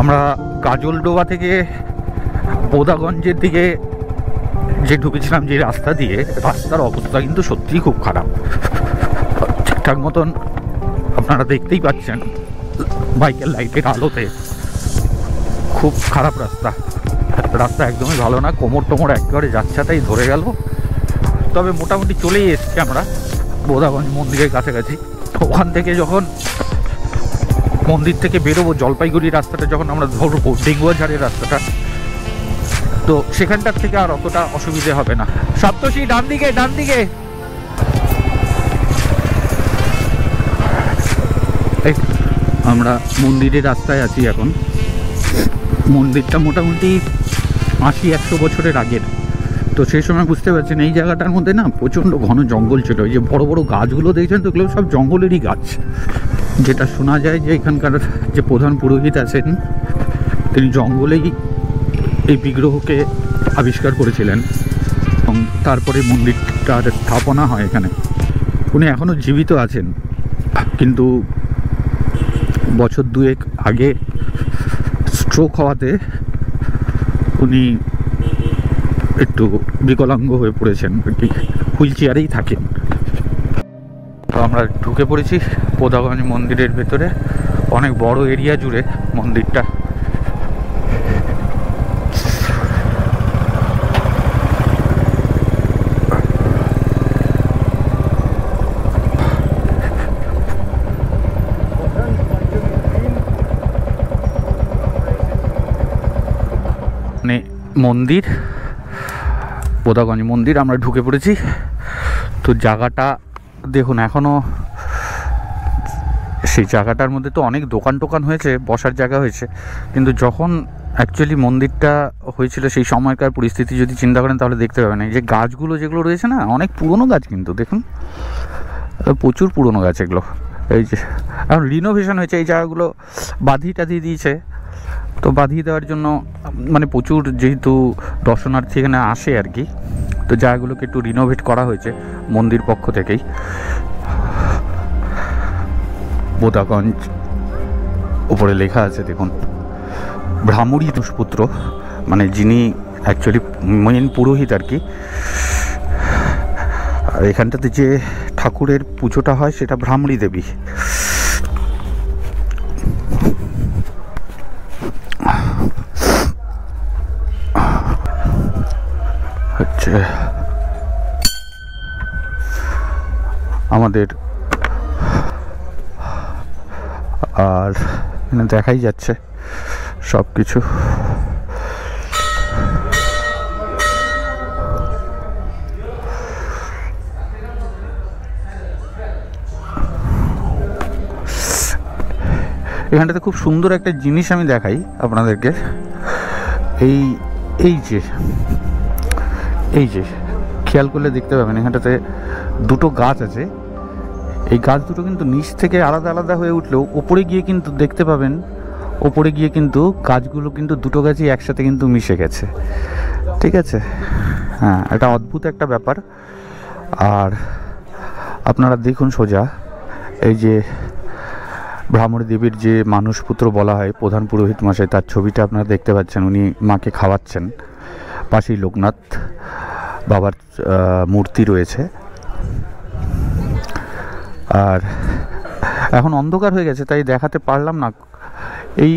আমরা গাজলডোবা থেকে বোদাগঞ্জের দিকে যে ঢুকেছিলাম যে রাস্তা দিয়ে, রাস্তার অবস্থা কিন্তু সত্যিই খুব খারাপ। ঠিকঠাক মতন আপনারা দেখতেই পাচ্ছেন বাইকের লাইটের আলোতে, খুব খারাপ রাস্তা। রাস্তা একদমই ভালো না, কোমর টোমর একেবারে যাচ্ছাটাই ধরে গেল। তবে মোটামুটি চলেই এসছি আমরা বোদাগঞ্জ মন্দিরের কাছাকাছি। ওখান থেকে যখন মন্দির থেকে বেরোবো, জলপাইগুড়ি রাস্তাটা যখন আমরা ধরবো, ডেঙ্গুয়াঝাড়ের রাস্তাটা, তো সেখানটার থেকে আর অতটা অসুবিধে হবে না। সপ্তশী ডান দিকে, ডান দিকে। আমরা মন্দিরের রাস্তায় আছি এখন। মন্দিরটা মোটামুটি 80-100 বছরের আগের। তো সেই সময় বুঝতে পারছেন এই জায়গাটার মধ্যে না প্রচণ্ড ঘন জঙ্গল ছিল। ওই যে বড় বড় গাছগুলো দেখছেন তো, ওগুলো সব জঙ্গলেরই গাছ। যেটা শোনা যায় যে এখানকার যে প্রধান পুরোহিত আছেন, তিনি জঙ্গলেই এই বিগ্রহকে আবিষ্কার করেছিলেন এবং তারপরে মন্দিরটার স্থাপনা হয় এখানে। উনি এখনও জীবিত আছেন, কিন্তু বছর 2 আগে স্ট্রোক হওয়াতে উনি একটু বিকলাঙ্গ হয়ে পড়েছেন, হুইল চেয়ারেই থাকেন। তো আমরা ঢুকে পড়েছি বোদাগঞ্জ মন্দিরের ভেতরে। অনেক বড় এরিয়া জুড়ে মন্দিরটা। মন্দির, বোদাগঞ্জ মন্দির আমরা ঢুকে পড়েছি। তো জায়গাটা দেখুন, এখনো সেই জায়গাটার মধ্যে তো অনেক দোকান টোকান হয়েছে, বসার জায়গা হয়েছে, কিন্তু যখন অ্যাকচুয়ালি মন্দিরটা হয়েছিল সেই সময়কার পরিস্থিতি যদি চিন্তা করেন তাহলে দেখতে পাবেন এই যে গাছগুলো যেগুলো রয়েছে না, অনেক পুরনো গাছ কিন্তু দেখুন, প্রচুর পুরনো গাছ এগুলো। এই যে এখন রিনোভেশন হয়েছে, এই জায়গাগুলো বাঁধিয়ে টাধিয়ে দিয়েছে। তো বাঁধিয়ে দেওয়ার জন্য মানে প্রচুর যেহেতু দর্শনার্থী এখানে আসে আর কি, তো জায়গাগুলোকে একটু রিনোভেট করা হয়েছে মন্দির পক্ষ থেকেই। বোদাগঞ্জ উপরে লেখা আছে দেখুন, ভ্রামরী পুত্র, মানে যিনি অ্যাকচুয়ালি মেন পুরোহিত আর কি। আর এখানটাতে যে ঠাকুরের পুজোটা হয় সেটা ভ্রামরী দেবী। হচ্ছে আমাদের, আর এখানে দেখাই যাচ্ছে সব কিছু। এখানটাতে খুব সুন্দর একটা জিনিস আমি দেখাই আপনাদেরকে। এই যে খেয়াল করলে দেখতে পাবেন এখানটাতে দুটো গাছ আছে। এই গাছ দুটো কিন্তু নিচ থেকে আলাদা আলাদা হয়ে উঠলেও ওপরে গিয়ে কিন্তু দেখতে পাবেন, ওপরে গিয়ে কিন্তু গাছগুলো কিন্তু দুটো গাছই একসাথে কিন্তু মিশে গেছে। ঠিক আছে, হ্যাঁ, এটা অদ্ভুত একটা ব্যাপার। আর আপনারা দেখুন সোজা এই যে ভ্রামরী দেবীর যে মানুষপুত্র বলা হয় প্রধান পুরোহিত মশাই, তার ছবিটা আপনারা দেখতে পাচ্ছেন। উনি মাকে খাওয়াচ্ছেন। পাশেই লোকনাথ বাবার মূর্তি রয়েছে। আর এখন অন্ধকার হয়ে গেছে তাই দেখাতে পারলাম না। এই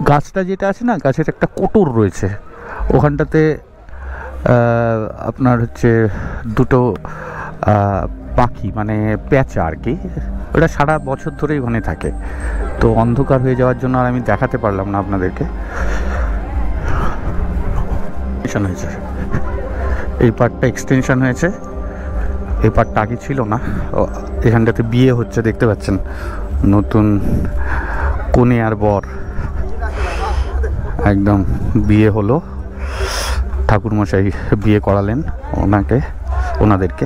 গাছটা যেটা আছে না, গাছের একটা কোটর রয়েছে, ওখানটাতে আপনার হচ্ছে দুটো পাখি মানে পেঁচা আর কি, ওটা সারা বছর ধরেই ওখানে থাকে। তো অন্ধকার হয়ে যাওয়ার জন্য আর আমি দেখাতে পারলাম না আপনাদেরকে। হয়েছে এই পার্টটা এক্সটেনশন হয়েছে, এই পার্টটা আগে ছিল না। এখানটাতে বিয়ে হচ্ছে দেখতে পাচ্ছেন, নতুন কনে আর বর একদম বিয়ে হলো। ঠাকুরমশাই বিয়ে করালেন ওনাদেরকে।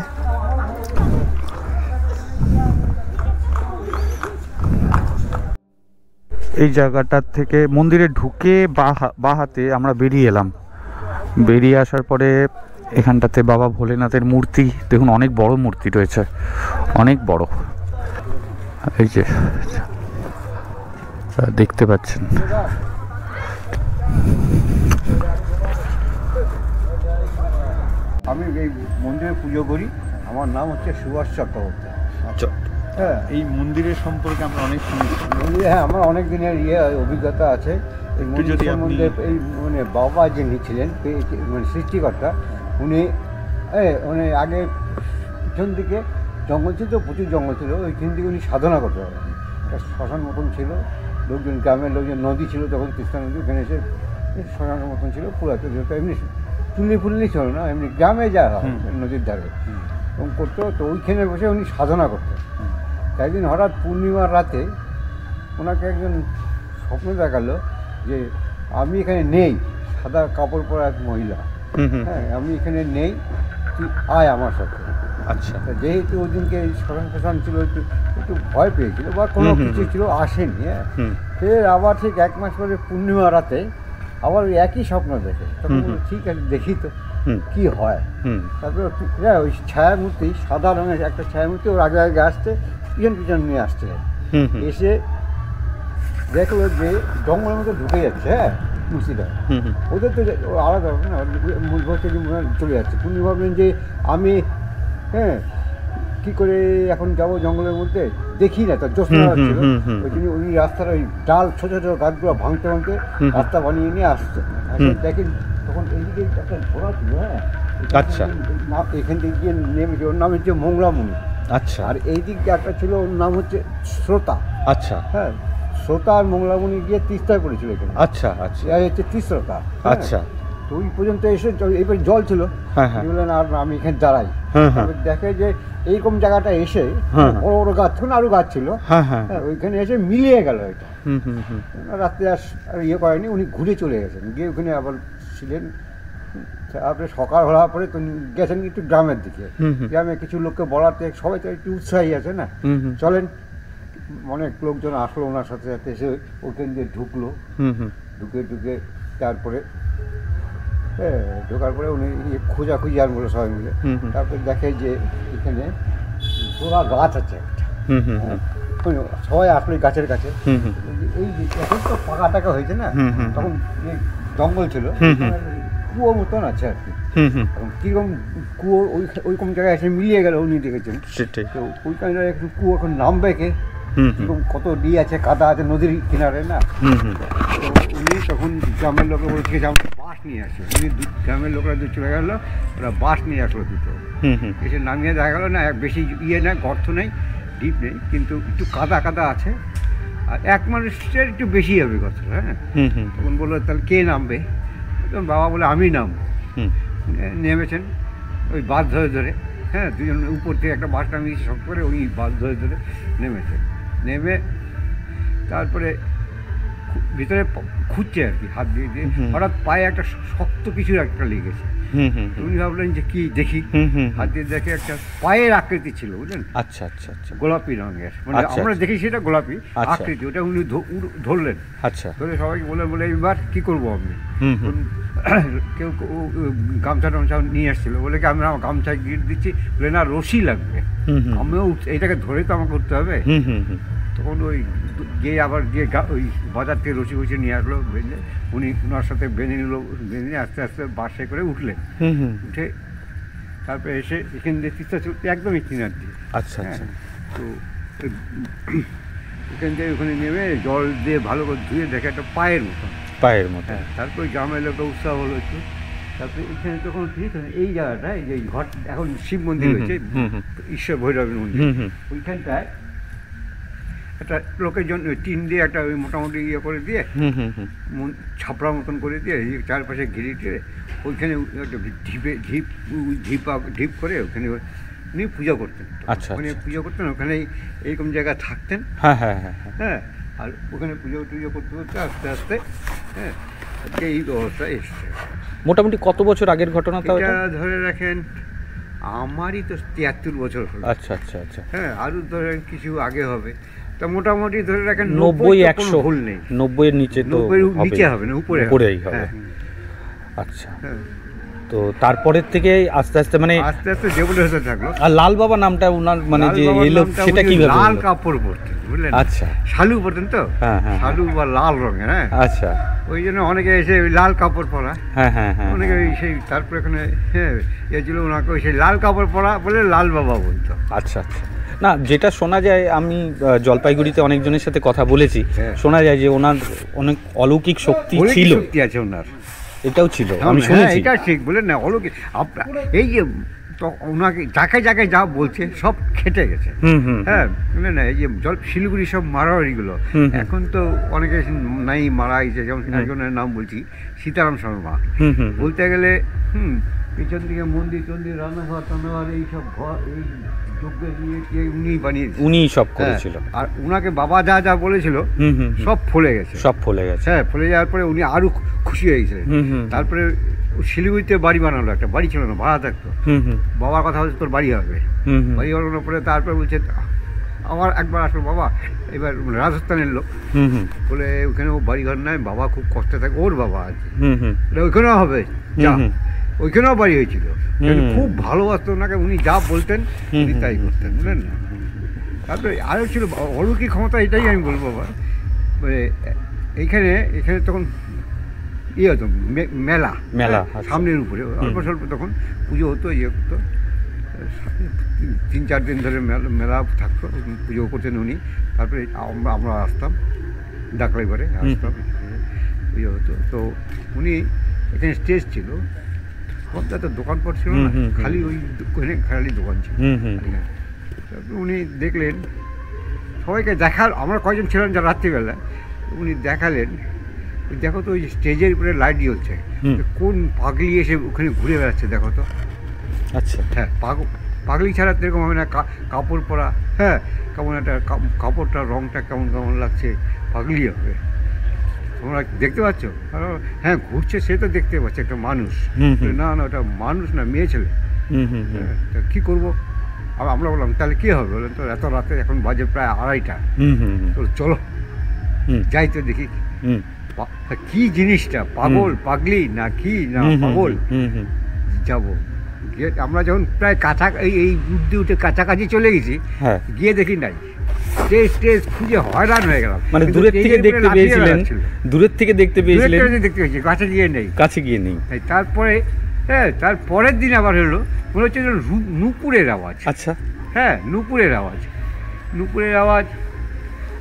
এই জায়গাটার থেকে মন্দিরে ঢুকে বা হাতে আমরা বেরিয়ে এলাম। বেরিয়ে আসার পরে এখানটাতে বাবা ভোলেনাথের মূর্তি দেখুন, অনেক বড় মূর্তি রয়েছে, অনেক বড়। এই যে দেখতে পাচ্ছেন আমি এই মন্দিরে পুজো করি। আমার নাম হচ্ছে সুভাষ চক্রবর্তী। আচ্ছা, হ্যাঁ, এই মন্দিরের সম্পর্কে আমরা অনেক শুনেছি। হ্যাঁ, আমার অনেক দিনের অভিজ্ঞতা আছে এই একটু যদি মন্দিরের মধ্যে। এই মানে বাবা যিনি ছিলেন মানে সৃষ্টিকর্তা, উনি মানে আগে পিছন দিকে জঙ্গল ছিল, তো প্রচুর জঙ্গল ছিল, ওইখান থেকে উনি সাধনা করতে পারেন। একটা শ্মশান মতন ছিল, লোকজন গ্রামের লোকজন, নদী ছিল তখন তিস্তা নদী, ওখানে এসে শ্মশানের মতন ছিল পুরাতন, এমনি চুল্লি ফুল্লি ছিল না, এমনি গ্রামে যা হয় নদীর ধারে এবং করতো। তো ওইখানে বসে উনি সাধনা করতেন। একদিন হঠাৎ পূর্ণিমার রাতে ওনাকে একজন স্বপ্ন দেখালো যে আমি এখানে নেই, সাদা কাপড় পরা এক মহিলা, হ্যাঁ, আমি এখানে নেই, তুই আয় আমার সাথে। আচ্ছা, যেহেতু ওই দিনকে শ্মশান ছিল, একটু একটু ভয় পেয়েছিল বা কোনো কিছু ছিল, আসেনি। হ্যাঁ, ফের আবার ঠিক 1 মাস পরে পূর্ণিমা রাতে আবার ওই একই স্বপ্ন দেখে। তখন বললো, ঠিক আছে দেখি তো কি হয়। তারপরে ওই ছায়ামূর্তি, সাদা রঙের একটা ছায়ামূর্তি ওর আগে আগে আসতে, পিছন পিছন নিয়ে আসছে, এসে দেখলো যে জঙ্গলের মধ্যে ঢুকে যাচ্ছে। হ্যাঁ, মুর্শিদা ওদের তো আলাদা হবে না, মূল বছর চলে যাচ্ছে। উনি ভাবলেন যে আমি কী করে এখন যাব জঙ্গলের মধ্যে, দেখি না, তার জ্যোৎস্না ছিল, ওই জন্য উনি রাস্তার ওই ডাল ছোটো ছোটো গাছগুলো ভাঙতে ভাঙতে রাস্তা বানিয়ে নিয়ে আসছে। দেখেন তখন এইদিকে একটা ঘোড়া ছিল। হ্যাঁ, আচ্ছা, এখান থেকে গিয়ে নেমেছে, ওর নাম হচ্ছে মংলামণি। আচ্ছা, আর এই দিক দিয়ে একটা ছিল, ওর নাম হচ্ছে শ্রোতা। আচ্ছা, হ্যাঁ, শ্রোতা আর মংলামণি গিয়ে তিস্তা করেছিল এখানে। আচ্ছা, আচ্ছা, হচ্ছে তিস্রোতা। আচ্ছা, তো ওই পর্যন্ত এসে এবার জল ছিল, বললেন আর আমি এখানে দাঁড়াই। দেখে যে এইরকম জায়গাটা এসে বড় বড় গাছ ছিল, আরো গাছ ছিল, ওইখানে এসে মিলিয়ে গেল এটা। রাত্রে আর ইয়ে করেনি, উনি ঘুরে চলে গেছেন, গিয়ে ওখানে আবার ছিলেন। তারপরে সকাল হওয়ার পরে তো গেছেন একটু গ্রামের দিকে। গ্রামে কিছু লোককে বলাতে সবাই তো একটু উৎসাহী আছে না, চলেন, অনেক লোকজন আসলো ওনার সাথে সাথে, এসে ওখান দিয়ে ঢুকলো। ঢুকে তারপরে ঢোকার পরে উনি খোঁজাখুঁজি আর বলে সবাই মিলে। তারপরে দেখে যে এখানে তোরা গাছ আছে একটা, সবাই আসলো এই গাছের কাছে। এই এখন তো পাকা টাকা হয়েছে না, তখন জঙ্গল ছিল, কুয়ো মতন আছে আর কি। কিরকম কুয়ো ওইরকম জায়গায় এসে মিলিয়ে গেল, উনি দেখেছেন। তো ওইখানে একটু কুয়ো এখন নামবে কে, কিরকম কত দিয়ে আছে, কাদা আছে নদীর কিনারে না। তো উনি তখন গ্রামের লোকে বলছে যে আমরা বাঁশ নিয়ে আসি। উনি গ্রামের লোকরা যে চলে গেল, ওরা বাঁশ নিয়ে আসলো দুটো, এসে নামিয়ে দেখা গেলো না, বেশি ইয়ে না, গর্ত নেই, ডিপ নেই, কিন্তু একটু কাদা কাদা আছে, আর 1 মানুষের একটু বেশি হবে গর্ত। হ্যাঁ, তখন বললো তাহলে কে নামবে? তখন বাবা বলে আমি নামবো। নেমেছেন ওই বাঁধ ধরে ধরে। হ্যাঁ, দুজন উপর থেকে একটা বাঁশ নামিয়েছে শক্ত করে, উনি বাঁধ ধরে ধরে নেমেছেন। নেমে তারপরে ভিতরে খুঁজছে আর কি, হাত দিয়ে দিয়ে হঠাৎ পায়ে একটা শক্ত কিছু একটা লেগেছে। উনি ভাবলেন যে কি দেখি, হাত দিয়ে দেখে একটা পায়ের আকৃতি ছিল, বুঝলেন? আচ্ছা, আচ্ছা, আচ্ছা, গোলাপি রঙের, মানে আমরা দেখি সেটা গোলাপি আকৃতি, ওটা উনি ধরলেন। আচ্ছা, ধরে সবাইকে বলে এবার কি করবো আপনি? কেউ গামছা টামছা নিয়ে আসছিল, বলে কি আমি আমার গামছায় গিট দিচ্ছি, বলে না রশি লাগবে, আমিও এইটাকে ধরে তো আমাকে করতে হবে। তখন ওই গিয়ে আবার গিয়ে ওই বাজার থেকে রসি ফসি নিয়ে আসলো, বেঁধে উনি ওনার সাথে বেঁধে নিল, বেঁধে নিয়ে আস্তে আস্তে বাসে করে উঠলেন। উঠে তারপরে এসে এখান দিয়ে তিস্তা চলতে একদমই কিনার দিয়ে। আচ্ছা, আচ্ছা, তো এখান থেকে ওখানে নেমে জল দিয়ে ভালো করে ধুয়ে দেখে একটা পায়ের মতো। হ্যাঁ, তারপরে গ্রামের লোক উৎসাহ হলো একটু। তারপরে এখানে তখন এই জায়গাটায় যে ঘর এখন শিব মন্দির হয়েছে, ঈশ্বর ভৈরবের মন্দির, ওইখানটায় একটা লোকের জন্য টিন দিয়ে একটা ওই মোটামুটি ইয়ে করে দিয়ে, ছাপড়া মতন করে দিয়ে চারপাশে ঘিরে টিরে ওইখানে একটা ঢিপ করে ওখানে উনি পুজো করতেন। ওখানে পুজো করতেন, ওখানে এইরকম জায়গায় থাকতেন। হ্যাঁ, আর ওখানে পুজো টুজো করতে করতে আস্তে আস্তে এই ব্যবস্থা এসছে। মোটামুটি কত বছর আগের ঘটনা? এটা ধরে রাখেন আমারই তো 73 বছর হলো। আচ্ছা, আচ্ছা, আচ্ছা, হ্যাঁ, আরও ধরেন কিছু আগে হবে, তা মোটামুটি ধরে রাখেন 90-100 ভুল নেই। 90-এর নিচে তো 90-এর নিচে হবে না, উপরেই হবে। আচ্ছা, হ্যাঁ, তো তারপরের থেকে আস্তে আস্তে মানে আস্তে আস্তে ডেভেলপ হতে থাকলো। আর লাল বাবা নামটা ওনার মানে লাল যে বাবার এলো নামটা সেটা উনি কিভাবে লাল হলো? কাপড় পরতেন, বুঝলেন? আচ্ছা শালু পরতেন তো, হ্যাঁ, হ্যাঁ, শালু বা লাল রঙের, হ্যাঁ, আচ্ছা ওই জন্য অনেকে এসে ওই লাল কাপড় পরা, হ্যাঁ হ্যাঁ হ্যাঁ অনেকে ওই সেই তারপরে এখানে হ্যাঁ এ ছিল ওনাকে ওই সেই লাল কাপড় পরা বলে লাল বাবা বলতো। আচ্ছা আচ্ছা। না যেটা শোনা যায়, আমি জলপাইগুড়িতে অনেকজনের সাথে কথা বলেছি, হ্যাঁ। শোনা যায় যে ওনার অনেক অলৌকিক শক্তি অলৌকিক ছিল, শক্তি আছে ওনার, এটাও ছিল আমি হ্যাঁ, শুনেছি। এটা ঠিক বলেন না, অলৌকিক। আপনার এই যে তো ওনাকে যাকে যাকে যা বলছে সব খেটে গেছে, হুম হুম হ্যাঁ, বুঝলেন না? এই যে শিলিগুড়ি সব মারামারিগুলো হুম। এখন তো অনেকে নাই মারা গেছে, যেমন একজনের নাম বলছি সীতারাম শর্মা। হুম হুম বলতে গেলে পিছন দিকে মন্দির টন্দির রান্নাঘর টান্নাঘর এইসব ঘর এই যজ্ঞের ইয়ে উনি বানিয়েছে, উনিই সব হ্যাঁ, করেছিল। আর ওনাকে বাবা যা যা বলেছিল হুম হুম সব ফলে গেছে, সব ফলে গেছে। হ্যাঁ, ফলে যাওয়ার পরে উনি আরও খুশি হয়ে গেছিলেন। হুম হুম তারপরে শিলিগুড়িতে বাড়ি বানালো, একটা বাড়ি ছিল না, ভাড়া থাকতো। হুম হুম বাবার কথা হচ্ছে তোর বাড়ি হবে, হুম হুম বাড়ি বানানোর পরে তারপরে বলছে আবার একবার আসলো বাবা, এবার রাজস্থানের লোক হুম হুম বলে ওখানেও বাড়িঘর নাই, বাবা খুব কষ্টে থাকে, ওর বাবা আর কি, হুম হুম বলে ওইখানেও হবে যা, হুম হুম। ওইখানেও বাড়ি হয়েছিল। হুম। খুব ভালোবাসতো ওনাকে, উনি যা বলতেন উনি হুম, তাই করতেন, বুঝলেন না? তারপরে আরও ছিল অলৌকিক ক্ষমতা, এটাই আমি বলবো বাবা, মানে এখানে এখানে তখন ইয়ে হতো মেলা, মেলা, হ্যাঁ, আচ্ছা। সামনের উপরে অল্প স্বল্প তখন পুজো হতো, ইয়ে হতো, 3-4 দিন ধরে মেলা থাকতো, পুজো করতেন উনি। তারপরে আমরা আসতাম, ডাকলাই করে আসতাম, পুজো হতো। তো উনি এখানে স্টেজ ছিল, সবটা তো দোকানপাট ছিল না, হুম, হুম, খালি ওই খালি দোকান ছিল। হুম, হুম। তারপরে উনি দেখলেন সবাইকে দেখার, আমরা কয়জন ছিলাম যা রাত্রিবেলা, উনি দেখালেন ওই দেখো তো ওই স্টেজের উপরে লাইট জ্বলছে, হুম। কোন পাগলি এসে ওখানে ঘুরে বেড়াচ্ছে দেখো তো। আচ্ছা হ্যাঁ, পাগলি ছাড়া তো এরকম হবে না, কাপড় পরা, হ্যাঁ, কেমন একটা কাপড়টা রঙটা কেমন কেমন লাগছে, পাগলি হবে। তোমরা দেখতে পাচ্ছ? হ্যাঁ, ঘুরছে, সে তো দেখতে পাচ্ছে একটা মানুষ। হুম, হুম। না না, ওটা মানুষ না, মেয়ে ছেলে। হুম হুম হুম হ্যাঁ, তা কী করবো? আর আমরা বললাম তাহলে কী হবে? বলেন তো এত রাতে, এখন বাজে প্রায় 2:30, হুম হুম হুম তো চলো হুম যাই তো দেখি হুম তা কী জিনিসটা, পাগল পাগলি না কি না পাগল। হুম হুম যাবো গিয়ে আমরা যখন প্রায় এই উঠতে উঠে কাছাকাছি চলে গেছি, হ্যাঁ গিয়ে দেখি নাই, স্টেজ খুঁজে হয়রান হয়ে গেলাম। মানে কিন্তু দূরের থেকে স্টেজের উপরে দেখতে লাফিয়ে পেয়েছিলেন, বেড়াচ্ছিল। দূরের থেকে দেখতে দূরের পেয়েছিলেন, থেকে দেখতে পেয়েছি, কাছে গিয়ে নেই। কাছে গিয়ে নেই। এই তারপরে হ্যাঁ, তার পরের দিন আবার হলো, মনে হচ্ছে যেন নূপুরের আওয়াজ। আচ্ছা হ্যাঁ, নূপুরের আওয়াজ, নূপুরের আওয়াজ।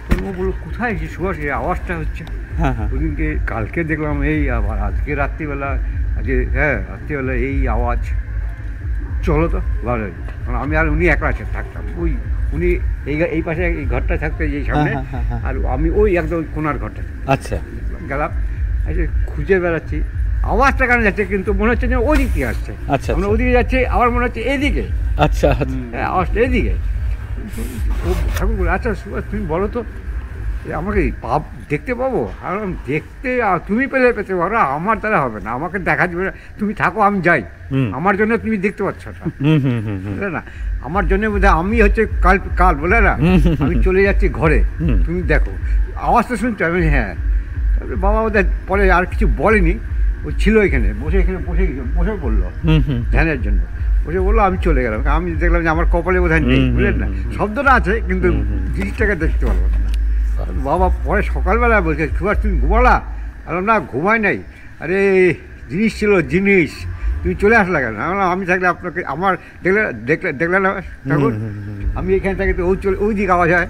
তো ও বললো কোথায় এসে সুভাষ এই আওয়াজটা হচ্ছে? হ্যাঁ হ্যাঁ ওদিনকে কালকে দেখলাম এই আবার আজকে রাত্রিবেলা, আজকে হ্যাঁ রাত্রিবেলা এই আওয়াজ। চলো তো ঘরে, কারণ আমি আর উনি একলা থাকতাম, ওই উনি এই পাশে এই ঘরটা থাকতো এই সামনে, হ্যাঁ, হ্যাঁ, হ্যাঁ। আর আমি ওই একদম কোনার ঘরটা আচ্ছা গেলাম, এসে খুঁজে বেড়াচ্ছি আওয়াজটা কেন যাচ্ছে, কিন্তু মনে হচ্ছে যে ওই দিক থেকে আসছে। আচ্ছা, আমরা আচ্ছা। ওদিকে যাচ্ছি, আবার মনে হচ্ছে এদিকে, আচ্ছা আচ্ছা হ্যাঁ আওয়াজটা এদিকে। ও ঠাকুর বলে আচ্ছা সুভাষ তুমি বলো তো আমাকে দেখতে পাবো? আর দেখতে তুমি পেতে পারো, আমার দ্বারা হবে না, আমাকে দেখা দিবে না, তুমি থাকো আমি যাই, হুম। আমার জন্য তুমি দেখতে পাচ্ছ না, হুম হুম হুম হুম বুঝলে না? আমার জন্য বোধ হয় আমি হচ্ছে কাল বলে না, আমি চলে যাচ্ছি ঘরে, হুম। তুমি দেখো। আওয়াজটা শুনছো? আমি হ্যাঁ। তারপরে বাবা বোধ হয় পরে আর কিছু বলেনি, ও ছিল এখানে বসে পড়লো হুম হুম ধ্যানের জন্য, বসে বললো আমি চলে গেলাম। আমি দেখলাম যে আমার কপালে বোধ হয় নেই, হুম, বুঝলেন না? হুম, হুম। শব্দটা আছে কিন্তু জিনিসটাকে দেখতে পারবো না। বাবা পরে সকালবেলা বলছে সুভাষ তুমি ঘুমালা? বললাম না ঘুমাই নাই, আরে জিনিস ছিল জিনিস, তুমি চলে আসলে কেন? আমি থাকলে আপনাকে আমার দেখলে না ঠাকুর, আমি এখানে থাকি তো ওই দিকে আওয়াজ হয়,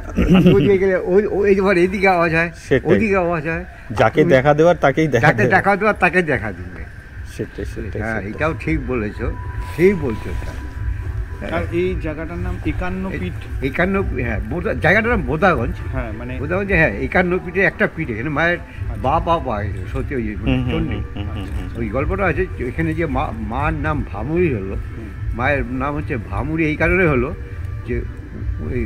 ওই দিকে গেলে ওই এইদিকে আওয়াজ হয়, সেটাই। ওইদিকে আওয়াজ হয়। যাকে দেখা দেওয়ার তাকেই দেখা যাকে দেবে। দেখা দেওয়ার তাকে দেখা দিবে। সেটাই সেটাই হ্যাঁ, সেটাই। এটাও ঠিক বলেছো, ঠিক বলছো এটা। আর এই জায়গাটার নাম 51 পিঠ। 51, হ্যাঁ, জায়গাটার নাম বোদাগঞ্জ। হ্যাঁ মানে বোদাগঞ্জে হ্যাঁ 51 পিঠে একটা পিঠ, এখানে মায়ের বাবা সত্যি ওই হুম, হুম, চণ্ডী। হুম, হুম, হুম, হুম। ওই গল্পটা আছে, এখানে যে মার নাম ভামুরি হলো, মায়ের নাম হচ্ছে ভামুরি এই কারণে হলো যে ওই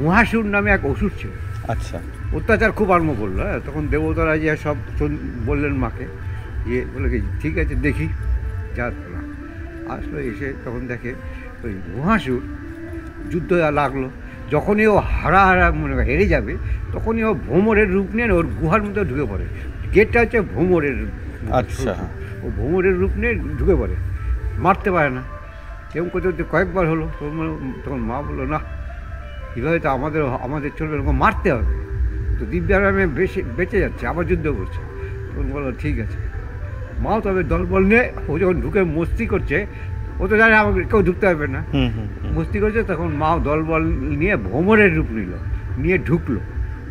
মহাসুর নামে এক অসুর ছিল, আচ্ছা অত্যাচার খুব আরম্ভ করলো। হ্যাঁ, তখন দেবতারা যে সব বললেন মাকে, যে বলে কি ঠিক আছে দেখি, যা তোলা আসলো, এসে তখন দেখে ওই মহাসুর যুদ্ধ লাগলো, যখনই ও মনে হয় হেরে যাবে, তখনই ও ভ্রমরের রূপ নিয়ে ওর গুহার মধ্যে ঢুকে পড়ে। গেটটা হচ্ছে ভ্রমরের, আচ্ছা। ও ভ্রমরের রূপ নিয়ে ঢুকে পড়ে। মারতে পারে না। এরকম করতে করতে কয়েকবার হলো, তখন মা বললো না, কীভাবে তো আমাদের চলবে, এরকম মারতে হবে। তো দিব্যারামে বেঁচে যাচ্ছে, আবার যুদ্ধ করছে। তখন বললো ঠিক আছে। মাও তবে দলবল নিয়ে ও যখন ঢুকে মস্তি করছে, ও তো জানে আমাকে কেউ ঢুকতে পারবে না, মস্তি করছে, তখন মাও দলবল নিয়ে ভ্রমরের রূপ নিয়ে ঢুকলো,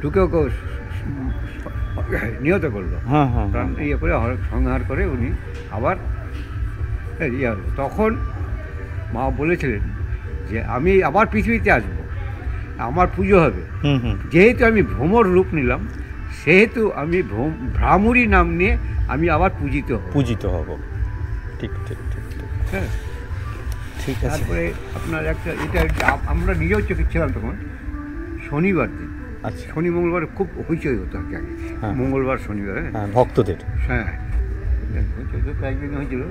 ঢুকে ওকে নিহত করলো, ইয়ে করে সংহার করে উনি আবার ইয়ে হলো। তখন মা বলেছিলেন যে আমি আবার পৃথিবীতে আসবো, আমার পুজো হবে, যেহেতু আমি ভ্রমর রূপ নিলাম সেহেতু আমি ভ্রামরী নাম নিয়ে আমি আবার পূজিত হব। ঠিক ঠিক ঠিক ঠিক, হ্যাঁ ঠিক আছে। তারপরে আপনার একটা এটা আমরা নিজেও চোখে ছিলাম তখন, শনিবার দিন। আচ্ছা, শনি মঙ্গলবার খুব হইচই হতো আর কি আগে, মঙ্গলবার শনিবার, হ্যাঁ ভক্তদের, হ্যাঁ হইচই তো একদিন হয়েছিল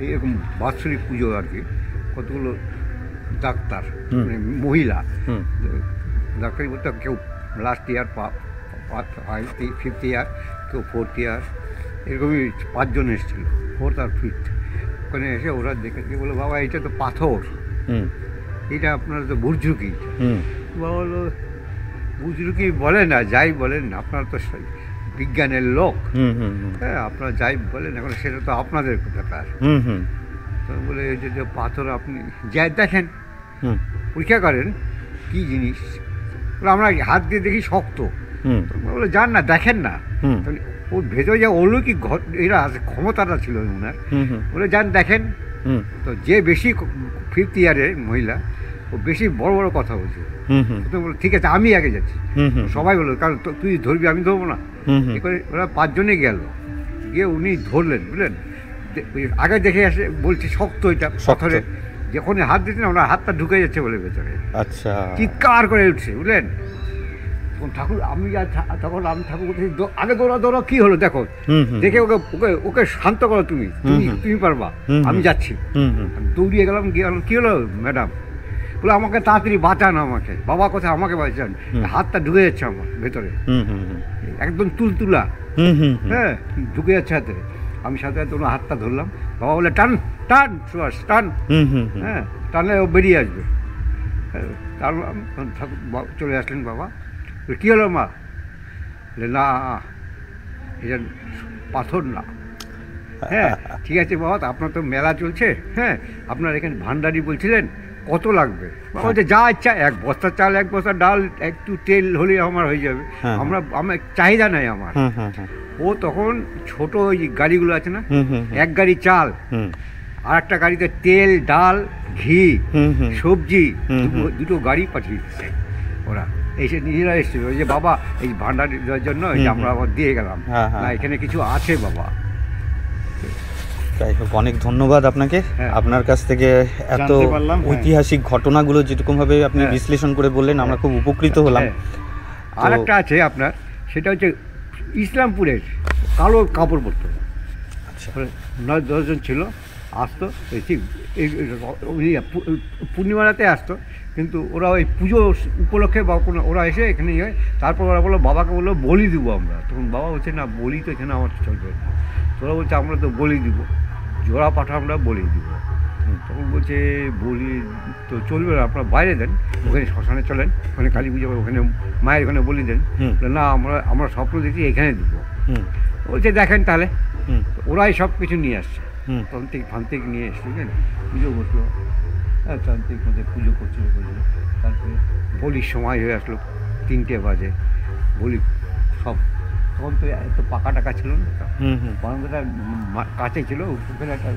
এইরকম বাৎসরিক পুজো আর কি। কতগুলো ডাক্তার, মানে মহিলা ডাক্তারি বলতে, কেউ লাস্ট ইয়ার, 5th ইয়ার, কেউ 4th ইয়ার, এরকমই 5 জন এসেছিলো, 4th আর 5th। ওখানে এসে ওরা দেখে বললো বাবা এটা তো পাথর, এটা আপনারা তো বুর্জুকি। বাবা বললো বুজরুকি বলে না, যাই বলেন, আপনারা তো বিজ্ঞানের লোক, হ্যাঁ আপনারা যাই বলেন, এখন সেটা তো আপনাদের ব্যাপার। তো বলে এই যে পাথর আপনি যাই দেখেন, পরীক্ষা করেন কি জিনিস। বলে আমরা হাত দিয়ে দেখি শক্ত। বলে যান না, দেখেন না, ওর ভেতরে যে অলৌকিক এরা আছে, ক্ষমতাটা ছিল ওনার। বলে যান দেখেন। তো যে বেশি 5th ইয়ারের মহিলা, ও বেশি বড় বড় কথা বলছে। বলো ঠিক আছে আমি আগে যাচ্ছি। সবাই বললো কারণ তুই ধরবি, আমি ধরবো না। করে ওরা 5 জনে গেল, গিয়ে উনি ধরলেন, বুঝলেন, আগে দেখে আসে বলছে শক্ত, এটা পাথরে। যখন হাত দিতেন ওনার হাতটা ঢুকে যাচ্ছে বলে ভেতরে। আচ্ছা, চিৎকার করে উঠছে, বুঝলেন। তখন ঠাকুর তখন আমি ঠাকুর বলছি আগে দৌড়া কী হলো দেখো, দেখে ওকে শান্ত করো, তুমি পারবা, আমি যাচ্ছি। দৌড়িয়ে গেলাম, গিয়ে কী হলো ম্যাডাম? বলে আমাকে তাড়াতাড়ি বাঁচান, আমাকে বাবা কোথায়, আমাকে বাঁচান, হাতটা ঢুকে যাচ্ছে আমার ভেতরে, একদম তুলতুলা, হ্যাঁ ঢুকে যাচ্ছে হাতে। আমি সাথে সাথে ওনার হাতটা ধরলাম। বাবা বলে টান টান সুভাষ টান, হ্যাঁ টানলে ও বেরিয়ে আসবে। টানলাম, ঠাকুর চলে আসলেন বাবা। কী হলো মা? বলে না এটা পাথর না। হ্যাঁ ঠিক আছে বাবা, আপনার তো মেলা চলছে, হ্যাঁ আপনার এখানে ভান্ডারি বলছিলেন, কত লাগবে? বাবা বলছে যা ইচ্ছা, 1 বস্তা চাল, 1 বস্তা ডাল, একটু তেল হলে আমার হয়ে যাবে, আমার চাহিদা নাই আমার। ও তখন ছোট ওই গাড়িগুলো আছে না, 1 গাড়ি চাল, আর একটা গাড়িতে তেল, ডাল, ঘি, সবজি, 2টো গাড়ি পাঠিয়ে দিচ্ছে ওরা। এসে নিজেরা এসেছিল, ওই যে বাবা এই ভান্ডারি দেওয়ার জন্য আমরা আবার দিয়ে গেলাম, না এখানে কিছু আছে বাবা। যাই হোক, অনেক ধন্যবাদ আপনাকে। আপনার কাছ থেকে এত ঐতিহাসিক ঘটনাগুলো যেরকমভাবে আপনি বিশ্লেষণ করে বললেন, আমরা খুব উপকৃত হলাম। আর একটা আছে আপনার, সেটা হচ্ছে ইসলামপুরের কালো কাপড় পরতো। আচ্ছা, 9-10 জন ছিল, আসতো ঠিক পূর্ণিমারাতে আসতো, কিন্তু ওরা ওই পুজো উপলক্ষে বা কোনো ওরা এসে এখানে হয়। তারপর ওরা বললো বাবাকে বললো বলি দিব আমরা। তখন বাবা বলছে না, বলি তো এখানে আমার চলবে না। তোরা বলছে আমরা তো বলি দিব, জোড়া পাঠা আমরা বলি দিব। তখন বলছে বলি তো চলবে না, আপনারা বাইরে দেন, ওখানে শ্মশানে চলেন, ওখানে কালী পুজো, ওখানে মায়ের ওখানে বলি দেন। না আমরা স্বপ্ন দেখি এখানে দিব। বলছে দেখেন তাহলে। ওরাই সব কিছু নিয়ে আসছে, তান্ত্রিক ফান্ত্রিক নিয়ে এসছে, বুঝলেন, পুজো বসলো, হ্যাঁ তান্ত্রিক মধ্যে পুজো করছিল। তারপরে বলির সময় হয়ে আসলো, 3টে বাজে, বলি সব। তখন তো এত পাকা টাকা ছিল না, বারান্দাটা কাছে ছিল, ওখানে একটা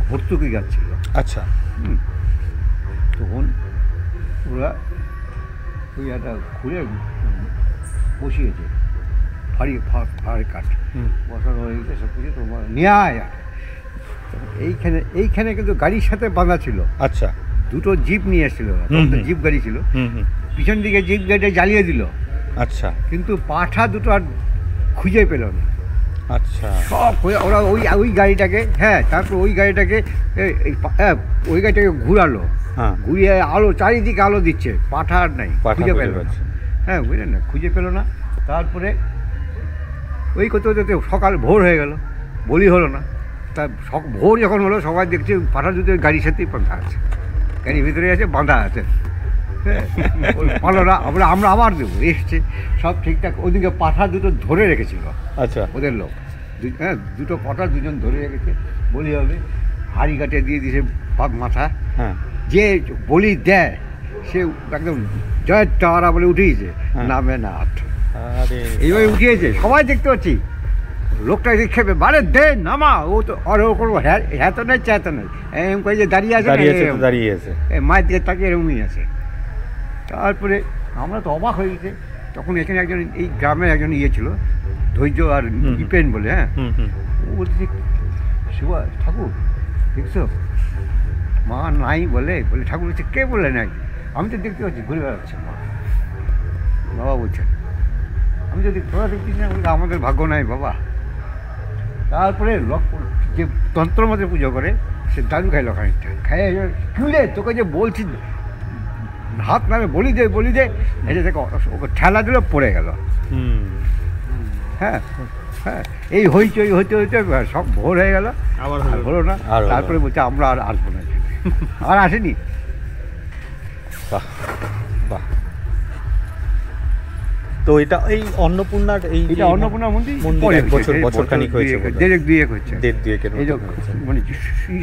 ভর্তুকি গাছ ছিল। আচ্ছা, তখন ওরা ওই একটা খুঁড়ে বসিয়েছে, ফাড়ি কাঠ বসানো হয়ে গেছে, সব কিছু তোমার নিয়ে আয়। এইখানে কিন্তু গাড়ির সাথে বাঁধা ছিল। আচ্ছা, 2টো জিপ নিয়ে এসেছিল, জিপ গাড়ি ছিল, পিছন দিকে জিপ গাড়িটা জ্বালিয়ে দিল। আচ্ছা, কিন্তু পাঠা 2টো আর খুঁজে পেল না। আচ্ছা, সব ওরা ওই গাড়িটাকে, হ্যাঁ তারপর ওই গাড়িটাকে ঘুরালো, ঘুরিয়ে আলো চারিদিকে আলো দিচ্ছে, পাঠা আর নাই, খুঁজে পেল না। হ্যাঁ বুঝলেন না, খুঁজে পেল না। তারপরে ওই করতে করতে সকাল ভোর হয়ে গেল, বলি হলো না। তা ভোর যখন হলো সবাই দেখছে পাঠা দুটো গাড়ির সাথেই বাঁধা আছে, গাড়ির ভিতরে আছে বাঁধা আছে। পালোরা আমরা আবার দেবো, এসছে সব ঠিকঠাক। ওদিকে পাঠা দুটো ধরে রেখেছিল, আচ্ছা, ওদের লোক হ্যাঁ, দুটো পাঠা দুজন ধরে রেখেছে। বলি হবে হাড়ি কাটে দিয়ে দিয়েছে মাথা। হ্যাঁ, যে বলি দেয় সে একদম জয়ের টাওয়ারা বলে উঠেছে, নামে না আট আরে এইভাবে উঠিয়েছে, সবাই দেখতে পাচ্ছি। লোকটা খেপে বারে দে নামা, ও তো আর ও কোনো হ্যাঁ তো নেই চেয়ে তো নেই, এরকম করে যে দাঁড়িয়ে আছে, দাঁড়িয়ে আছে, মায়ের দিকে তাকে এরকমই আছে। তারপরে আমরা তো অবাক হয়ে গেছে। তখন এখানে একজন এই গ্রামের একজন ইয়ে ছিল, ধৈর্য আর ইপেন বলে, হ্যাঁ, ও বলছে শিবা ঠাকুর দেখছো মা নাই, বলে ঠাকুর বলছে কে বলে নাই, আমি তো দেখতে পাচ্ছি ঘুরে বেড়াচ্ছে মা। বাবা বলছেন আমি যদি তোরা দেখছিস না, বলছে আমাদের ভাগ্য নাই বাবা। তারপরে যে তন্ত্র মধ্যে পুজো করে সে দাদু খাইল খানিকটা, খাইয়ে কিলে তোকে যে বলছি হাত নামে বলি দে হেঁটে থেকে ওকে ঠেলা দিল, পড়ে গেল। হ্যাঁ হ্যাঁ, এই হইতে সব ভোর হয়ে গেল, আবার হলো না। তারপরে বলছে আমরা আর আসবো না, আর আসেনি। বাহ বাহ। তো এটা এই অন্নপূর্ণার এটা অন্নপূর্ণা মন্দির বছরখানিক হয়েছে, দেড়-দুয়েক হচ্ছে, এই মানে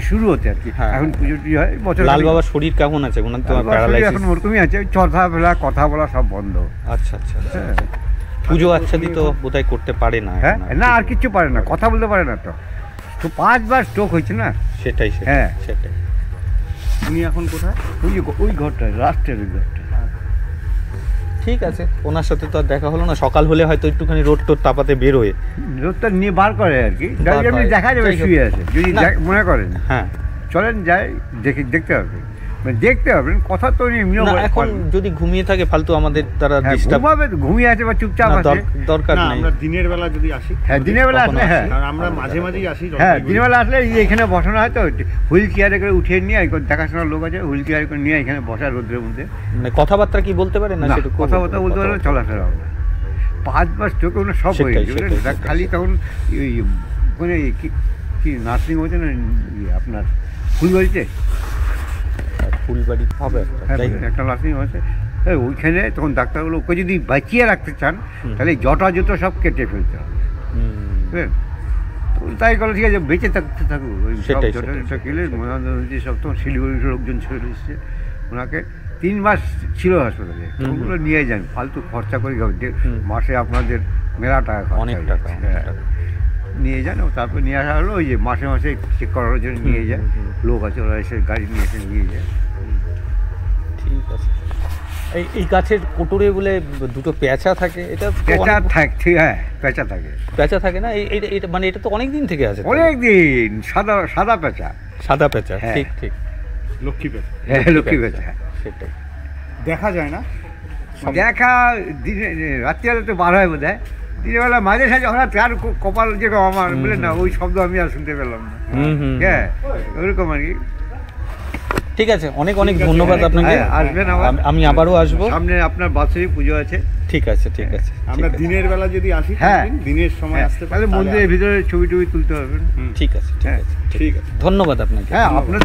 শুরু হতে আর কি। এখন পুজো হয় বছর। লাল বাবার শরীর কেমন আছে? ওনার তো প্যারালাইসিস এখন ওরকমই আছে, চলাফেরা কথা বলা সব বন্ধ। আচ্ছা আচ্ছা, পুজো আচ্ছাদি তো বোধহয় করতে পারে না। হ্যাঁ না, আর কিচ্ছু পারে না, কথা বলতে পারে না। তো 5 বার স্ট্রোক হয়েছে না। সেটাই, হ্যাঁ সেটাই। উনি এখন কোথায়? ওই ঘরটায়, রাস্তার ওই ঘরটা। ঠিক আছে, ওনার সাথে তো আর দেখা হলো না। সকাল হলে হয়তো একটুখানি রোড টোড তাপাতে বেরোয়, রোদটা নিয়ে বার করে আর কি, দেখা যাবে শুয়ে আছে যদি মনে করেন। হ্যাঁ চলেন যাই, দেখতে হবে, মানে দেখতে হবে কথা তো এখন যদি ঘুমিয়ে থাকে ফালতু আমাদের তারা ঘুমিয়ে আছে বা চুপচাপ আছে, দরকার নেই। আমরা দিনের বেলা যদি আসি, হ্যাঁ দিনের বেলা আসলে, হ্যাঁ আমরা মাঝে মাঝেই আসি। হ্যাঁ দিনের বেলা আসলে এখানে বসানো হয়, তো হুইল চেয়ারে করে উঠিয়ে নিয়ে দেখাশোনার লোক আছে, হুইল চেয়ারে করে নিয়ে এখানে বসা রোদ্রের মধ্যে। মানে কথাবার্তা কি বলতে পারে না? সেটা কথাবার্তা বলতে পারলে চলাফেরা হবে। 5 বার স্ট্রোক ওনার সব হয়ে গেছে, খালি তখন ওখানে কি নার্সিং হয়েছে না আপনার ফুলবাড়িতে, ফুলবাড়ি হবে একটা নার্সিং হয়েছে ওইখানে। তখন ডাক্তারগুলো ওকে যদি বাঁচিয়ে রাখতে চান তাহলে জটা জুতো সব কেটে ফেলতে হবে, বুঝলেন? তো তাই করে ঠিক আছে, বেঁচে থাকতে থাকুক। ওই সব জটা জুতো কেলে মনে সব তখন শিলিগুড়ির লোকজন চলে এসছে, ওনাকে 3 মাস ছিল হাসপাতালে। ওগুলো নিয়ে যান, ফালতু খরচা করে মাসে আপনাদের মেলা টাকা, অনেক টাকা নিয়ে যান। তারপর নিয়ে আসা হলো, ওই যে মাসে মাসে চেক করার জন্য নিয়ে যায় লোক আছে, ওরা এসে গাড়ি নিয়ে এসে নিয়ে যায়। ঠিক আছে। এই গাছের কোটরে বলে দুটো পেঁচা থাকে, এটা পেঁচা থাকে? হ্যাঁ পেঁচা থাকে। পেঁচা থাকে না? এটা মানে এটা তো অনেক দিন থেকে আছে, অনেক দিন। সাদা পেঁচা, সাদা পেঁচা, ঠিক ঠিক, লক্ষ্মী পেঁচা। হ্যাঁ লক্ষ্মী পেঁচা, সেটাই। দেখা যায় না, দেখা দিনে রাত্রিবেলা তো বার হয় বোধ হয়, দিনের বেলা মাঝে সাঝে হঠাৎ কার কপাল যে আমার বলে না, ওই শব্দ আমি আর শুনতে পেলাম না। হ্যাঁ ওইরকম আর কি। ঠিক আছে, অনেক অনেক ধন্যবাদ আপনাকে। আসবেন, আমি আবারও আসবো। সামনে আপনার বাৎসরিক পুজো আছে। ঠিক আছে, ঠিক আছে। আমরা দিনের বেলা যদি আসি, হ্যাঁ দিনের সময় আসতে তাহলে মন্দিরের ভিতরে ছবি টবি তুলতে পারবেন। ঠিক আছে, ঠিক আছে, ঠিক আছে। ধন্যবাদ আপনাকে। হ্যাঁ আপনার